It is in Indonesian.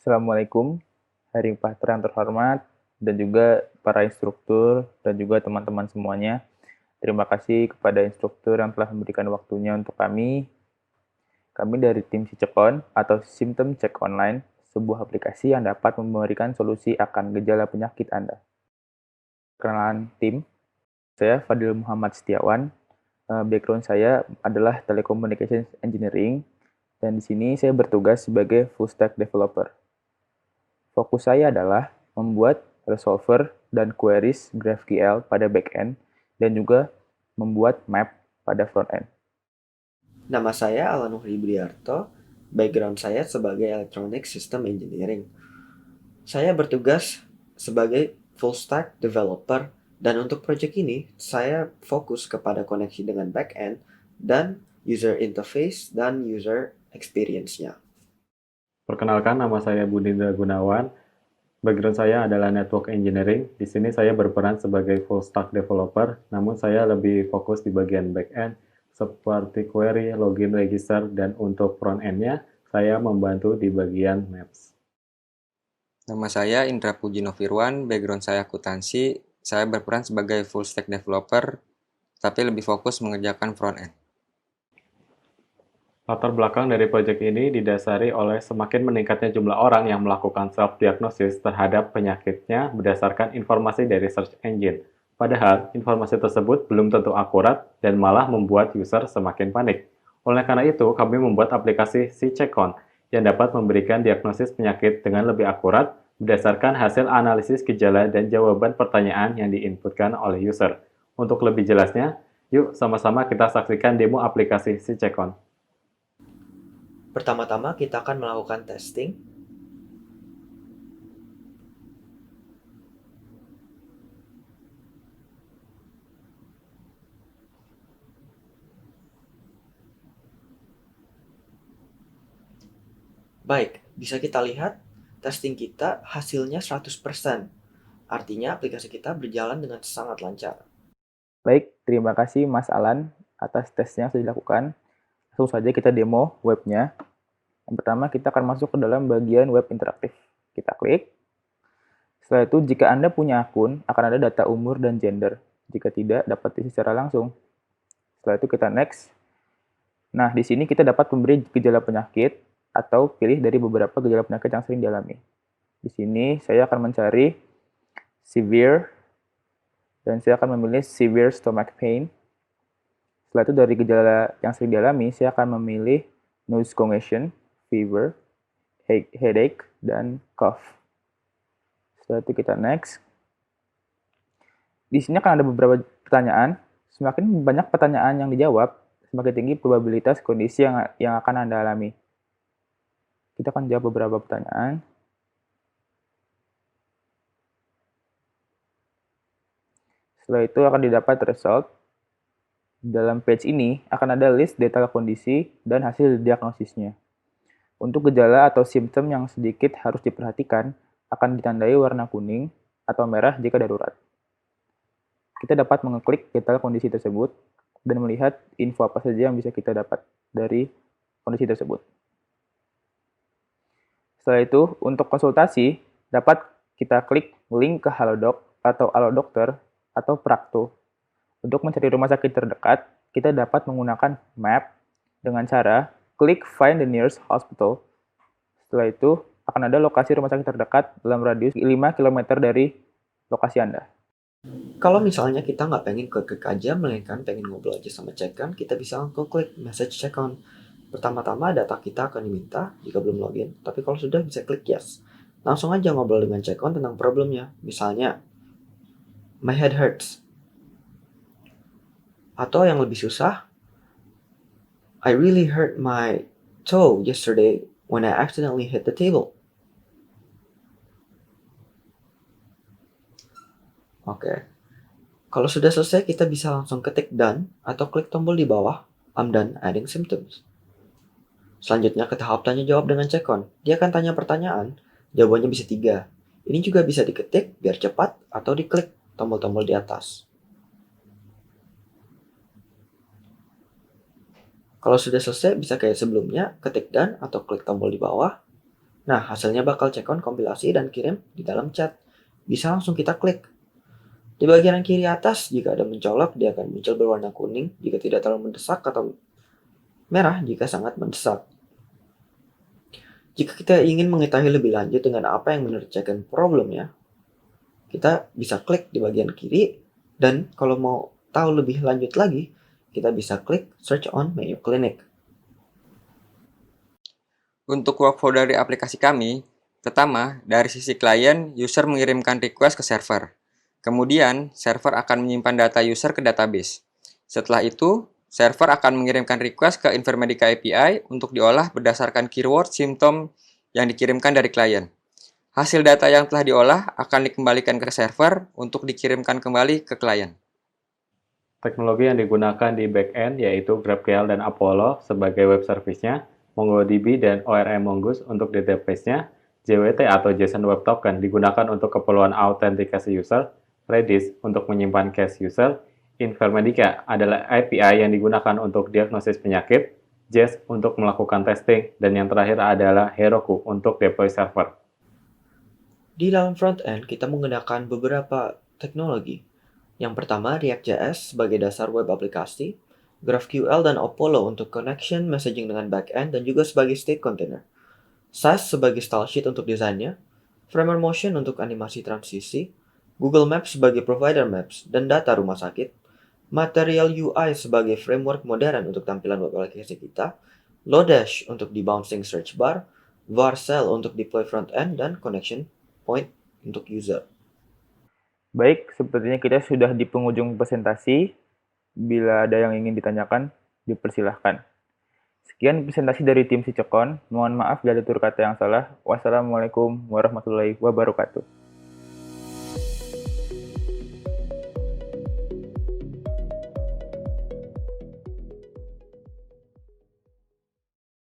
Assalamualaikum, Hari Pahtera yang terhormat, dan juga para instruktur, dan juga teman-teman semuanya. Terima kasih kepada instruktur yang telah memberikan waktunya untuk kami. Kami dari tim Sicekon atau Symptom Check Online, sebuah aplikasi yang dapat memberikan solusi akan gejala penyakit Anda. Perkenalan tim, saya Fadil Muhammad Setiawan. Background saya adalah Telecommunications Engineering, dan di sini saya bertugas sebagai full stack developer. Fokus saya adalah membuat resolver dan queries GraphQL pada backend dan juga membuat map pada frontend. Nama saya Alan Budiarto, background saya sebagai Electronic System Engineering. Saya bertugas sebagai full stack developer dan untuk proyek ini saya fokus kepada koneksi dengan backend dan user interface dan user experience-nya. Perkenalkan, nama saya Budindra Gunawan. Background saya adalah Network Engineering. Di sini saya berperan sebagai full stack developer, namun saya lebih fokus di bagian back-end, seperti query, login, register, dan untuk front-end-nya, saya membantu di bagian maps. Nama saya Indra Puji Novirwan, background saya akuntansi. Saya berperan sebagai full stack developer, tapi lebih fokus mengerjakan front-end. Latar belakang dari proyek ini didasari oleh semakin meningkatnya jumlah orang yang melakukan self-diagnosis terhadap penyakitnya berdasarkan informasi dari search engine. Padahal, informasi tersebut belum tentu akurat dan malah membuat user semakin panik. Oleh karena itu, kami membuat aplikasi SiCheckOn yang dapat memberikan diagnosis penyakit dengan lebih akurat berdasarkan hasil analisis gejala dan jawaban pertanyaan yang diinputkan oleh user. Untuk lebih jelasnya, yuk sama-sama kita saksikan demo aplikasi SiCheckOn. Pertama-tama kita akan melakukan testing. Baik, bisa kita lihat testing kita hasilnya 100%. Artinya aplikasi kita berjalan dengan sangat lancar. Baik, terima kasih Mas Alan atas tesnya yang sudah dilakukan. Langsung saja kita demo webnya. Yang pertama kita akan masuk ke dalam bagian web interaktif. Kita klik. Setelah itu, jika Anda punya akun, akan ada data umur dan gender. Jika tidak, dapat diisi secara langsung. Setelah itu kita next. Nah, di sini kita dapat memberi gejala penyakit atau pilih dari beberapa gejala penyakit yang sering dialami. Di sini saya akan mencari severe dan saya akan memilih severe stomach pain. Setelah itu dari gejala yang sering dialami, saya akan memilih nose congestion, fever, headache, dan cough. Setelah itu kita next. Di sini akan ada beberapa pertanyaan. Semakin banyak pertanyaan yang dijawab, semakin tinggi probabilitas kondisi yang akan Anda alami. Kita akan jawab beberapa pertanyaan. Setelah itu akan didapat result. Dalam page ini akan ada list detail kondisi dan hasil diagnosisnya. Untuk gejala atau simptom yang sedikit harus diperhatikan, akan ditandai warna kuning atau merah jika darurat. Kita dapat mengeklik detail kondisi tersebut dan melihat info apa saja yang bisa kita dapat dari kondisi tersebut. Setelah itu, untuk konsultasi, dapat kita klik link ke Halodoc atau Alodokter atau Prakto. Untuk mencari rumah sakit terdekat, kita dapat menggunakan map dengan cara klik find the nearest hospital. Setelah itu, akan ada lokasi rumah sakit terdekat dalam radius 5 km dari lokasi Anda. Kalau misalnya kita nggak pengen klik-klik aja, melainkan pengen ngobrol aja sama check-on, kita bisa langsung klik message check-on. Pertama-tama data kita akan diminta jika belum login, tapi kalau sudah bisa klik yes. Langsung aja ngobrol dengan check-on tentang problemnya. Misalnya, my head hurts. Atau yang lebih susah, I really hurt my toe yesterday when I accidentally hit the table. Oke. Kalau sudah selesai, kita bisa langsung ketik done atau klik tombol di bawah, I'm done adding symptoms. Selanjutnya ke tahap tanya jawab dengan check-on. Dia akan tanya pertanyaan, jawabannya bisa 3. Ini juga bisa diketik biar cepat atau diklik tombol-tombol di atas. Kalau sudah selesai, bisa kayak sebelumnya, ketik done atau klik tombol di bawah. Nah, hasilnya bakal check-on kompilasi dan kirim di dalam chat. Bisa langsung kita klik. Di bagian kiri atas, jika ada mencolok, dia akan muncul berwarna kuning jika tidak terlalu mendesak atau merah jika sangat mendesak. Jika kita ingin mengetahui lebih lanjut dengan apa yang menurut check-in problemnya, kita bisa klik di bagian kiri, dan kalau mau tahu lebih lanjut lagi, kita bisa klik search on Mayo Clinic. Untuk workflow dari aplikasi kami, pertama, dari sisi klien, user mengirimkan request ke server. Kemudian, server akan menyimpan data user ke database. Setelah itu, server akan mengirimkan request ke Informatica API untuk diolah berdasarkan keyword simptom yang dikirimkan dari klien. Hasil data yang telah diolah akan dikembalikan ke server untuk dikirimkan kembali ke klien. Teknologi yang digunakan di back-end yaitu GraphQL dan Apollo sebagai web service-nya, MongoDB dan ORM Mongoose untuk database-nya, JWT atau JSON Web Token digunakan untuk keperluan autentikasi user, Redis untuk menyimpan cache user, Informatica adalah API yang digunakan untuk diagnosis penyakit, Jest untuk melakukan testing, dan yang terakhir adalah Heroku untuk deploy server. Di dalam front-end, kita menggunakan beberapa teknologi. Yang pertama, React.js sebagai dasar web aplikasi, GraphQL dan Apollo untuk connection, messaging dengan backend, dan juga sebagai state container. SAS sebagai style sheet untuk desainnya, Framer Motion untuk animasi transisi, Google Maps sebagai provider maps dan data rumah sakit, Material UI sebagai framework modern untuk tampilan web aplikasi kita, Lodash untuk di bouncing search bar, Vercel untuk deploy front-end, dan Connection Point untuk user. Baik, sepertinya kita sudah di penghujung presentasi. Bila ada yang ingin ditanyakan, dipersilahkan. Sekian presentasi dari tim Sicekon. Mohon maaf bila ada tutur kata yang salah. Wassalamualaikum warahmatullahi wabarakatuh.